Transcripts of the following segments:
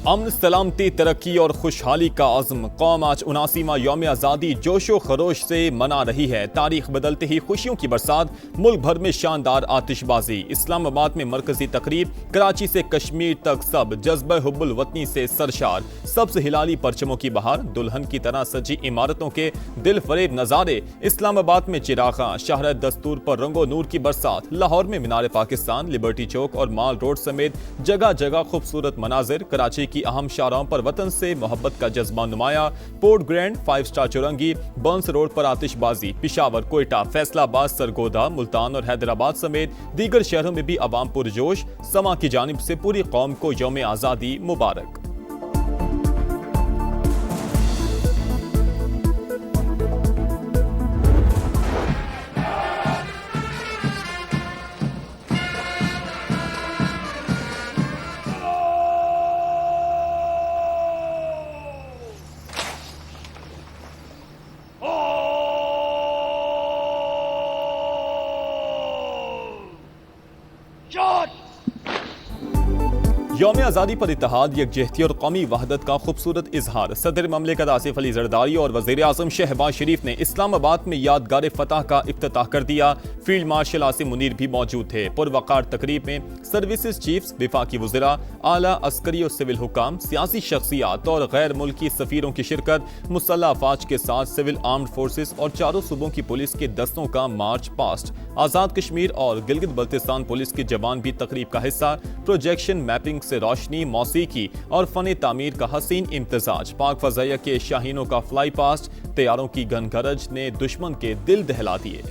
अमन, सलामती, तरक्की और खुशहाली का अज़्म। कौम आज 79वां यौम आज़ादी जोशो खरोश से मना रही है। तारीख बदलते ही खुशियों की बरसात, मुल्क भर में शानदार आतिशबाजी। इस्लामाबाद में मरकजी तकरीब, कराची से कश्मीर तक सब जज्बा हुब्बुल वतनी से सरशार। सब्ज़ हिलाली परचमों की बहार, दुल्हन की तरह सजी इमारतों के दिल फरेब नज़ारे। इस्लामाबाद में चिरागा, शहर दस्तूर पर रंगो नूर की बरसात। लाहौर में मीनार पाकिस्तान, लिबर्टी चौक और माल रोड समेत जगह जगह खूबसूरत मनाजिर। कराची की अहम शाहराहों पर वतन से मोहब्बत का जज्बा नुमाया। पोर्ट ग्रैंड, 5 स्टार चौरंगी, बर्न्स रोड पर आतिशबाजी। पिशावर, कोयटा, फैसलाबाद, सरगोदा, मुल्तान और हैदराबाद समेत दीगर शहरों में भी अवाम पुरजोश। समा की जानिब से पूरी कौम को यौम आज़ादी मुबारक। यौम आज़ादी पर इत्तेहाद, यकजहती और कौमी वहदत का खूबसूरत इजहार। सदर ममलिकत आसिफ अली जरदारी और वज़ीर आज़म शहबाज शरीफ ने इस्लामाबाद में यादगार फतह का इफ्तिताह कर दिया। फील्ड मार्शल आसिम मुनीर भी मौजूद थे। पुरवकार तकरीब में सर्विसेज चीफ्स, विफाकी वज़रा, आला अस्करी और सिविल हुकाम, सियासी शख्सियात और गैर मुल्की सफ़ीरों की शिरकत। मुसल्लह अफवाज के साथ सिविल आर्म्ड फोर्सेस और चारों सूबों की पुलिस के दस्तों का मार्च पास्ट। आज़ाद कश्मीर और गिलगित बल्तिस्तान पुलिस के जवान भी तकरीब का हिस्सा। प्रोजेक्शन, मैपिंग से रोशनी, मौसीकी और फन तामीर का हसीन इम्तजाज। पाक फजाइया के शाहीनों का फ्लाई पास्ट, तैयारों की गनगरज ने दुश्मन के दिल दहला दिए।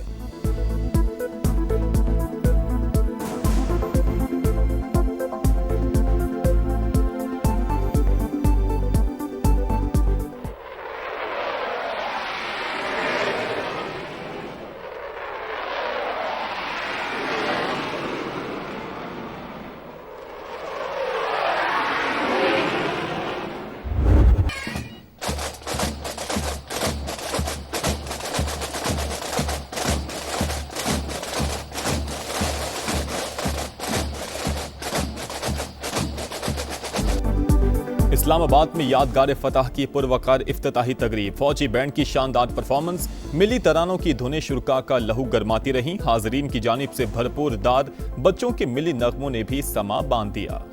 इस्लामाबाद में यादगार फतह की पुरवकार इफ्तिताही तकरीब। फौजी बैंड की शानदार परफॉर्मेंस, मिली तरानों की धुनें शुरका का लहू गरमाती रहीं। हाजरीन की जानिब से भरपूर दाद, बच्चों के मिली नगमों ने भी समा बांध दिया।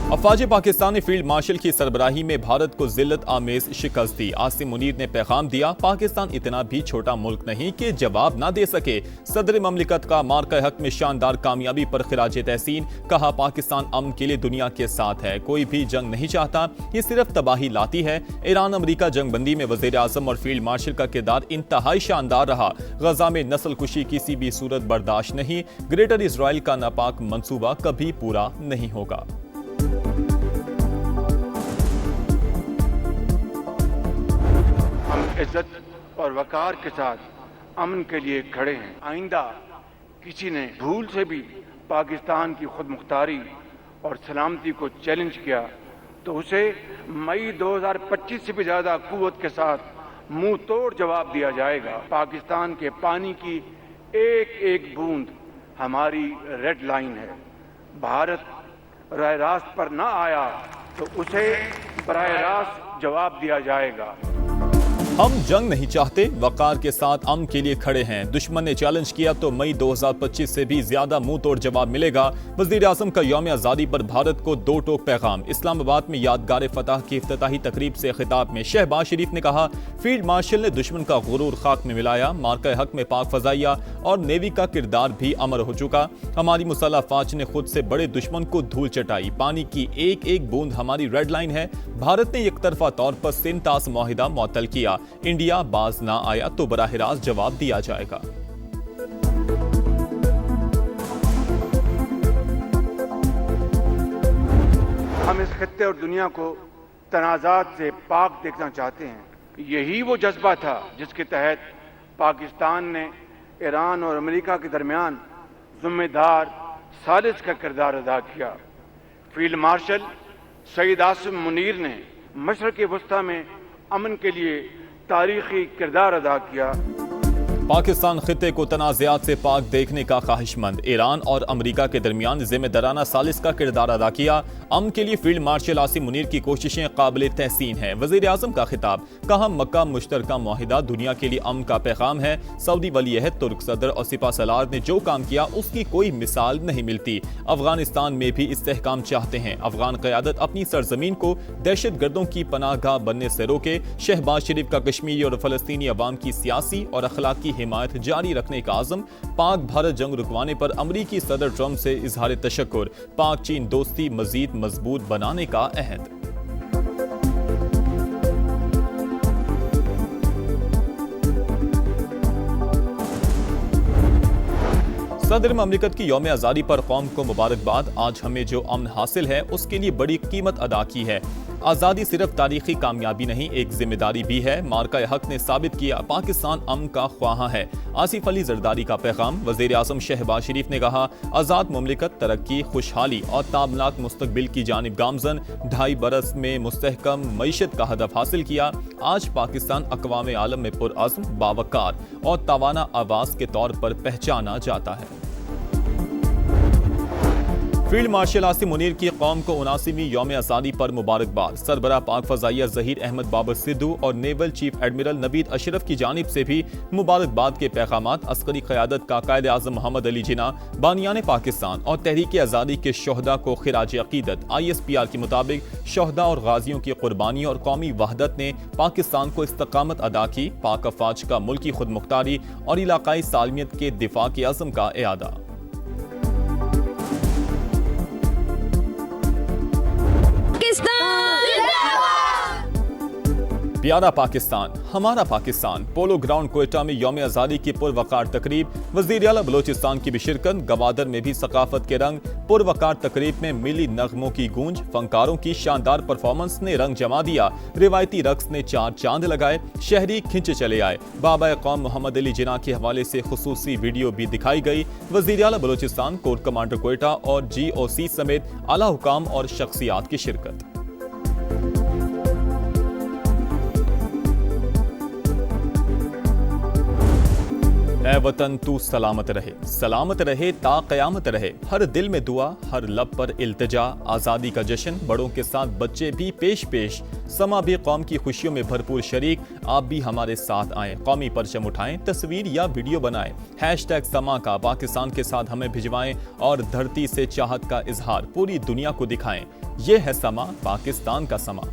अफवाज पाकिस्तान ने फील्ड मार्शल की सरबराही में भारत को जिल्लत आमेज शिकस्त दी। आसिम मुनीर ने पैगाम दिया, पाकिस्तान इतना भी छोटा मुल्क नहीं कि जवाब ना दे सके। सदर ममलिकत का मार्का हक में शानदार कामयाबी पर खिराज तहसीन। कहा, पाकिस्तान अमन के लिए दुनिया के साथ है, कोई भी जंग नहीं चाहता, ये सिर्फ तबाही लाती है। ईरान अमरीका जंगबंदी में वज़ीर आज़म और फील्ड मार्शल का किरदार इंतहाई शानदार रहा। गजा में नस्ल कुशी किसी भी सूरत बर्दाश्त नहीं। ग्रेटर इसराइल का नापाक मंसूबा कभी पूरा नहीं होगा। इज्जत और वकार के साथ अमन के लिए खड़े हैं। आइंदा किसी ने भूल से भी पाकिस्तान की खुद मुख्तारी और सलामती को चैलेंज किया तो उसे मई 2025 से भी ज्यादा कुव्वत के साथ मुंह तोड़ जवाब दिया जाएगा। पाकिस्तान के पानी की एक एक बूंद हमारी रेड लाइन है। भारत राह रास्त पर ना आया तो उसे बराह रास्त जवाब दिया जाएगा। हम जंग नहीं चाहते, वकार के साथ अमन के लिए खड़े हैं। दुश्मन ने चैलेंज किया तो मई 2025 से भी ज्यादा मुंह तोड़ जवाब मिलेगा। वज़ीर आज़म का यौम आज़ादी पर भारत को दो टोक पैगाम। इस्लामाबाद में यादगार फतह की इफ्तिताही तकरीब से खिताब में शहबाज शरीफ ने कहा, फील्ड मार्शल ने दुश्मन का गुरूर खाक में मिलाया। मार्का हक में पाक फजाइया और नेवी का किरदार भी अमर हो चुका। हमारी मुसल्लह अफवाज ने खुद से बड़े दुश्मन को धूल चटाई। पानी की एक एक बूंद हमारी रेड लाइन है। भारत ने एक तरफा तौर पर सिंतास मुआहिदा मुअत्तल किया। इंडिया बाज ना आया तो बराह रास्त जवाब दिया जाएगा। हम इस खित्ते और दुनिया को तनाज़ात से पाक देखना चाहते हैं। यही वो जज्बा था जिसके तहत पाकिस्तान ने ईरान और अमेरिका के दरमियान जिम्मेदार साजिश का किरदार अदा किया। फील्ड मार्शल सईद आसिम मुनीर ने मशरक़ वस्ता में अमन के लिए तारीखी किरदार अदा किया। पाकिस्तान खिते को तनाज़ात से पाक देखने का ख्वाहिशमंद। ईरान और अमरीका के दरमियान जिम्मेदाराना सालिस का किरदार अदा किया। अमन के लिए फील्ड मार्शल आसिम मुनीर की कोशिशें काबिल तहसीन हैं। वज़ीर आज़म का खिताब, कहा मक्का मुश्तरका मुआहिदा दुनिया के लिए अमन का पैगाम है। सऊदी वली अहद तुर्क सदर और सिपा सलार ने जो काम किया उसकी कोई मिसाल नहीं मिलती। अफगानिस्तान में भी इस्तेहकाम चाहते हैं। अफगान क़यादत अपनी सरजमीन को दहशत गर्दों की पनाहगाह बनने से रोके। शहबाज शरीफ का कश्मीरी और फ़लस्तीनी अवाम की सियासी और अखलाकी हिमायत जारी रखने का आज़म। पाक भारत जंग रुकवाने पर अमरीकी सदर ट्रंप से इजहार तशक्कुर। पाक चीन दोस्ती मजीद मजबूत बनाने का अहद। सदर ममलिकत की यौम आज़ादी पर कौम को मुबारकबाद। आज हमें जो अमन हासिल है उसके लिए बड़ी कीमत अदा की है। आज़ादी सिर्फ तारीखी कामयाबी नहीं, एक जिम्मेदारी भी है। मार्का हक ने साबित किया पाकिस्तान अमन का ख्वाहा है। आसिफ अली जरदारी का पैगाम। वज़ीर आज़म शहबाज शरीफ ने कहा आज़ाद ममलिकत तरक्की, खुशहाली और ताबनाक मुस्तकबिल की जानिब गामजन। 2.5 बरस में मुस्तहकम मईशत का हदफ हासिल किया। आज पाकिस्तान अक़वाम आलम में पुरअज़्म, बावकार और तवाना आवाज़ के तौर पर पहचाना जाता है। फील्ड मार्शल आसिम मुनीर की कौम को 79वीं यौम आज़ादी पर मुबारकबाद। सरबराह पाक फ़ज़ाइया ज़हीर अहमद बाबर सिद्धू और naval chief admiral Naveed Ashraf की जानिब से भी मुबारकबाद के पैगामात। अस्करी क़यादत का कायद आज़म मोहम्मद अली जिन्ना, बानियान पाकिस्तान और तहरीक आज़ादी के शोहदा को खिराज अक़ीदत। ISPR के मुताबिक शोहदा और गाजियों की कुर्बानी और कौमी वहदत ने पाकिस्तान को इस्तकामत अदा की। पाक अफ़वाज का मुल्की खुद मुख्तारी और इलाकाई सालमियत के दिफा के अज़म का इआदा। प्यारा पाकिस्तान, हमारा पाकिस्तान। पोलो ग्राउंड कोयटा में यौम आज़ादी की पुरवकार तकरीब। वज़ीर आला बलोचिस्तान की भी शिरकत। गवादर में भी सकाफत के रंग। पुरवकार तकरीब में मिली नगमों की गूंज। फनकारों की शानदार परफॉर्मेंस ने रंग जमा दिया। रिवायती रक्स ने 4 चांद लगाए। शहरी खिंचे चले आए। बाबा कौम मोहम्मद अली जिन्ना के हवाले से खुसूसी वीडियो भी दिखाई गई। वज़ीर आला बलोचिस्तान, कोर कमांडर कोयटा और GOC समेत आला हुकाम और शख्सियात की शिरकत। ऐ वतन तू सलामत रहे ता क़यामत रहे। हर दिल में दुआ, हर लब पर इल्तिजा। आज़ादी का जश्न, बड़ों के साथ बच्चे भी पेश। समा भी कौम की खुशियों में भरपूर शरीक। आप भी हमारे साथ आएँ, कौमी परचम उठाएं, तस्वीर या वीडियो बनाएं। #समा का पाकिस्तान के साथ हमें भिजवाएं और धरती से चाहत का इजहार पूरी दुनिया को दिखाएं। ये है समा, पाकिस्तान का समा।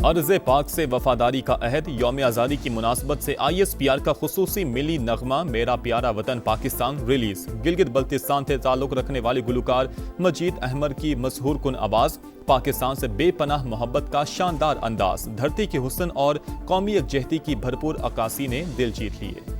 अर्ज़ पाक से वफादारी का अहद। यौम आज़ादी की मुनासबत से ISPR का खुसूसी मिली नगमा मेरा प्यारा वतन पाकिस्तान रिलीज। गिलगित बल्तिस्तान से ताल्लुक़ रखने वाले गुलकार मजीद अहमद की मशहूर कुन आवाज़। पाकिस्तान से बेपनाह मोहब्बत का शानदार अंदाज। धरती के हुस्न और कौमी यकजहती की भरपूर अक्कासी ने दिल जीत लिए।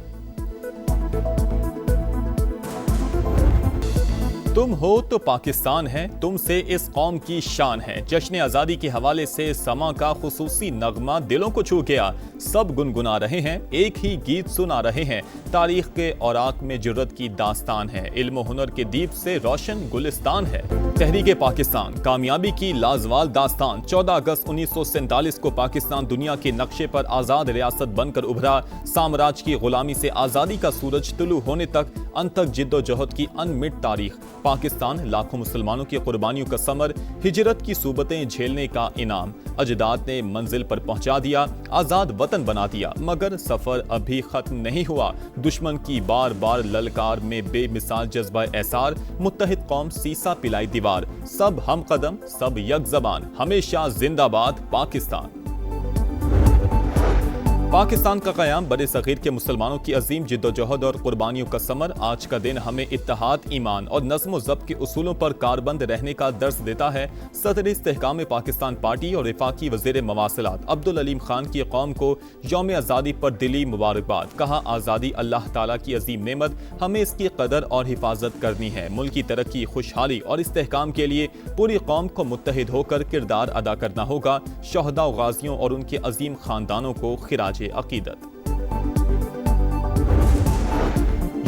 तुम हो तो पाकिस्तान है, तुमसे इस कौम की शान है। जश्न आज़ादी के हवाले से समा का खुसूसी नगमा दिलों को छू गया। सब गुनगुना रहे हैं, एक ही गीत सुना रहे हैं। तारीख के औराक में जुर्रत की दास्तान है। इल्म हुनर के दीप से रोशन गुलिस्तान है। तहरीक पाकिस्तान, कामयाबी की लाजवाल दास्तान। 14 अगस्त 1947 को पाकिस्तान दुनिया के नक्शे पर आज़ाद रियासत बनकर उभरा। साम्राज्य की गुलामी से आज़ादी का सूरज तुलू होने तक अनथक जिद्दोजहद की अनमिट तारीख। पाकिस्तान लाखों मुसलमानों की कुर्बानियों का समर, हिजरत की सूबतें झेलने का इनाम। अजदाद ने मंजिल पर पहुंचा दिया, आज़ाद वतन बना दिया। मगर सफर अभी खत्म नहीं हुआ। दुश्मन की बार बार ललकार में बेमिसाल जज्बा एसार। मुत्तहिद कौम सीसा पिलाई दीवार। सब हम कदम, सब यक ज़बान। हमेशा जिंदाबाद पाकिस्तान। पाकिस्तान का क़याम बड़े सग़ीर के मुसलमानों की अजीम जिद्दोजहद और कुर्बानियों का समर। आज का दिन हमें इत्तेहाद, ईमान और नज़्म व ज़ब्त के उसूलों पर कारबंद रहने का दर्स देता है। सदर इस्तेहकाम पाकिस्तान पार्टी और वफाकी वज़ीर मवासिलात अब्दुल अलीम खान की कौम को यौम आज़ादी पर दिली मुबारकबाद। कहा आज़ादी अल्लाह ताला की अजीम नेमत, हमें इसकी कदर और हिफाजत करनी है। मुल्क की तरक्की, खुशहाली और इस्तेहकाम के लिए पूरी कौम को मुत्तहिद होकर किरदार अदा करना होगा। शोहदा व गाजियों और उनके अजीम खानदानों को खिराज अकीदत।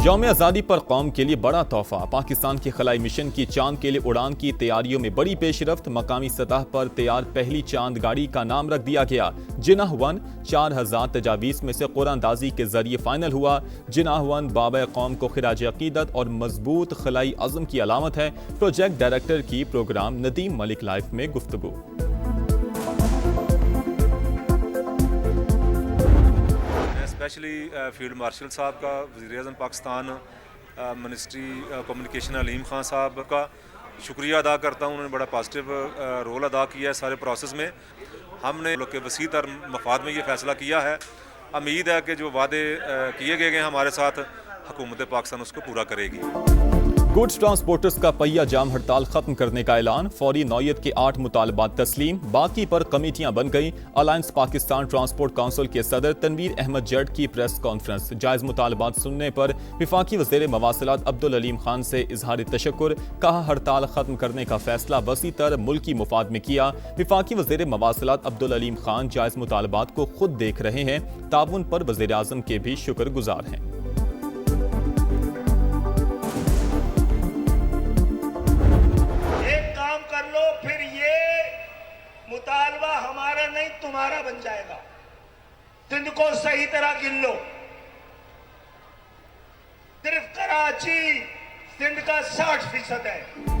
यौम आज़ादी पर कौम के लिए बड़ा तोहफा। पाकिस्तान के खलाई मिशन की चांद के लिए उड़ान की तैयारियों में बड़ी पेशरफ्त। मकामी सतह पर तैयार पहली चांद गाड़ी का नाम रख दिया गया जिनाह 1। 4000 तजावीज़ में से कुरानदाजी के जरिए फाइनल हुआ। जिनाह 1 बाबा कौम को खिराज अकीदत और मजबूत खलाई अज़म की अलामत है। प्रोजेक्ट डायरेक्टर की प्रोग्राम नदीम मलिक लाइफ में गुफ्तगू। स्पेशली फील्ड मार्शल साहब का, वज़ीर-ए-आज़म पाकिस्तान, मिनिस्ट्री कम्युनिकेशन अलीम खान साहब का शुक्रिया अदा करता हूँ। उन्होंने बड़ा पॉजिटिव रोल अदा किया है सारे प्रोसेस में। हमने लोग के वसी तर मफाद में ये फ़ैसला किया है। उम्मीद है कि जो वादे किए गए हैं हमारे साथ, हुकूमत पाकिस्तान उसको पूरा करेगी। गुड्स ट्रांसपोर्टर्स का पहिया जाम हड़ताल खत्म करने का ऐलान। फौरी नौयत के 8 मुतालबात तस्लीम, बाकी पर कमेटियां बन गई। अलायंस पाकिस्तान ट्रांसपोर्ट काउंसिल के सदर तनवीर अहमद जट की प्रेस कॉन्फ्रेंस। जायज़ मुतालबात सुनने पर विफाकी वज़ीर मवासिलात अब्दुल अलीम खान से इजहार तशक्कुर। कहा हड़ताल खत्म करने का फैसला वसी तर मुल्की मुफाद में किया। विफाकी वज़ीर मवासिलात अब्दुल अलीम खान जायज़ मुतालबात को खुद देख रहे हैं। ताउन पर वज़ीर आज़म के भी शुक्रगुजार हैं। मुतालबा हमारा नहीं तुम्हारा बन जाएगा। सिंध को सही तरह गिन लो। सिर्फ कराची सिंध का 60% है।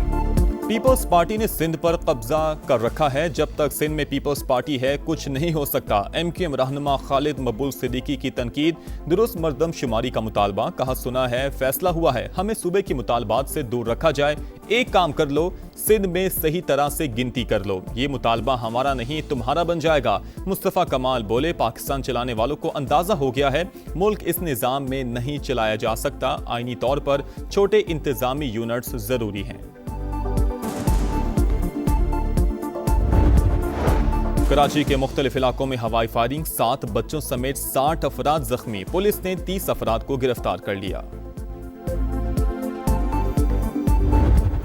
पीपल्स पार्टी ने सिंध पर कब्जा कर रखा है। जब तक सिंध में पीपल्स पार्टी है कुछ नहीं हो सकता। MQM रहनुमा खालिद मकबूल सिद्दीकी की तनकीद। दुरुस्त मर्दमशुमारी का मुतालबा। कहा सुना है फैसला हुआ है, हमें सूबे की मुतालबात से दूर रखा जाए। एक काम कर लो, सिंध में सही तरह से गिनती कर लो। ये मुतालबा हमारा नहीं तुम्हारा बन जाएगा। मुस्तफ़ा कमाल बोले पाकिस्तान चलाने वालों को अंदाजा हो गया है मुल्क इस निज़ाम में नहीं चलाया जा सकता। आईनी तौर पर छोटे इंतजामी यूनिट्स जरूरी हैं। कराची के मुख्तलिफ इलाकों में हवाई फायरिंग। 7 बच्चों समेत 60 अफराद जख्मी। पुलिस ने 30 अफराद को गिरफ्तार कर लिया।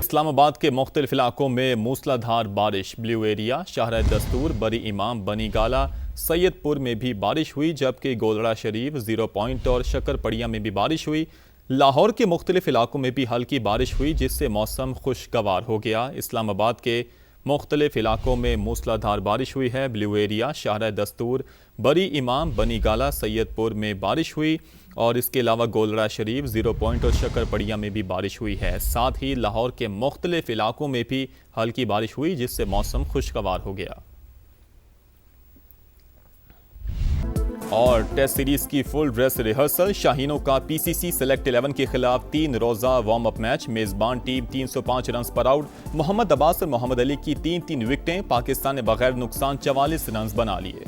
इस्लामाबाद के मुख्तलिफ इलाकों में मूसलाधार बारिश। ब्लू एरिया, शाहरा दस्तूर, बरी इमाम, बनी गाला, सैयदपुर में भी बारिश हुई, जबकि गोलड़ा शरीफ, 0 पॉइंट और शकरपड़िया में भी बारिश हुई। लाहौर के मुख्तलिफ इलाकों में भी हल्की बारिश हुई जिससे मौसम खुशगवार हो गया। इस्लामाबाद के मुख्तलिफ इलाकों में मूसलाधार बारिश हुई है। ब्लू एरिया, शाहरा दस्तूर, बरी इमाम, बनी गाला, सैयदपुर में बारिश हुई और इसके अलावा गोलड़ा शरीफ, 0 पॉइंट और शकरपड़िया में भी बारिश हुई है। साथ ही लाहौर के मुख्तलिफ इलाकों में भी हल्की बारिश हुई जिससे मौसम खुशगवार हो गया। और टेस्ट सीरीज की फुल ड्रेस रिहर्सल। शाहीनों का PCC सेलेक्ट 11 के खिलाफ 3 रोजा वार्म अप मैच। मेजबान टीम 305 रन पर आउट। मोहम्मद अब्बास और मोहम्मद अली की 3-3 विकेटें। पाकिस्तान ने बगैर नुकसान 44 रन बना लिए।